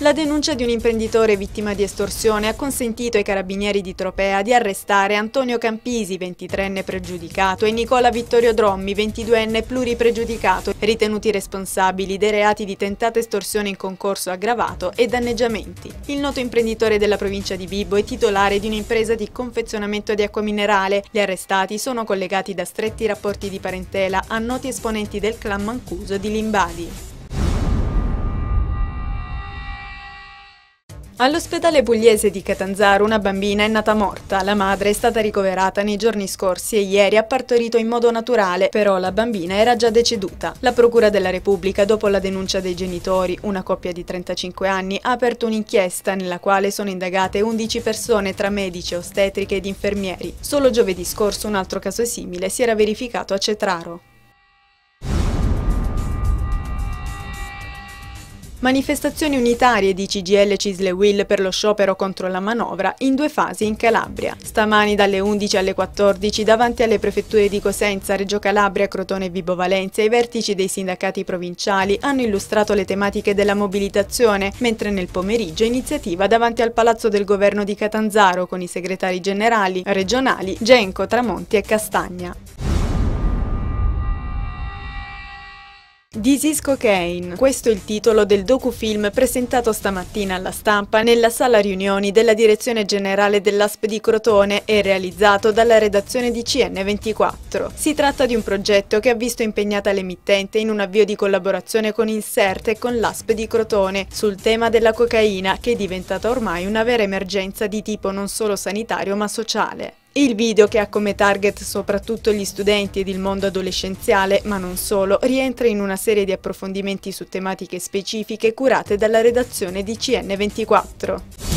La denuncia di un imprenditore vittima di estorsione ha consentito ai carabinieri di Tropea di arrestare Antonio Campisi, 23enne pregiudicato, e Nicola Vittorio Drommi, 22enne pluripregiudicato, ritenuti responsabili dei reati di tentata estorsione in concorso aggravato e danneggiamenti. Il noto imprenditore della provincia di Vibo è titolare di un'impresa di confezionamento di acqua minerale. Gli arrestati sono collegati da stretti rapporti di parentela a noti esponenti del clan Mancuso di Limbadi. All'ospedale pugliese di Catanzaro una bambina è nata morta. La madre è stata ricoverata nei giorni scorsi e ieri ha partorito in modo naturale, però la bambina era già deceduta. La Procura della Repubblica, dopo la denuncia dei genitori, una coppia di 35 anni, ha aperto un'inchiesta nella quale sono indagate 11 persone tra medici, ostetriche ed infermieri. Solo giovedì scorso un altro caso simile si era verificato a Cetraro. Manifestazioni unitarie di CGIL, CISL e UIL per lo sciopero contro la manovra in 2 fasi in Calabria. Stamani dalle 11 alle 14 davanti alle prefetture di Cosenza, Reggio Calabria, Crotone e Vibo Valentia i vertici dei sindacati provinciali hanno illustrato le tematiche della mobilitazione, mentre nel pomeriggio iniziativa davanti al Palazzo del Governo di Catanzaro con i segretari generali regionali Genco, Tramonti e Castagna. This is Cocaine. Questo è il titolo del docufilm presentato stamattina alla stampa nella sala riunioni della direzione generale dell'ASP di Crotone e realizzato dalla redazione di CN24. Si tratta di un progetto che ha visto impegnata l'emittente in un avvio di collaborazione con Insert e con l'ASP di Crotone sul tema della cocaina, che è diventata ormai una vera emergenza di tipo non solo sanitario ma sociale. Il video, che ha come target soprattutto gli studenti ed il mondo adolescenziale, ma non solo, rientra in una serie di approfondimenti su tematiche specifiche curate dalla redazione di CN24.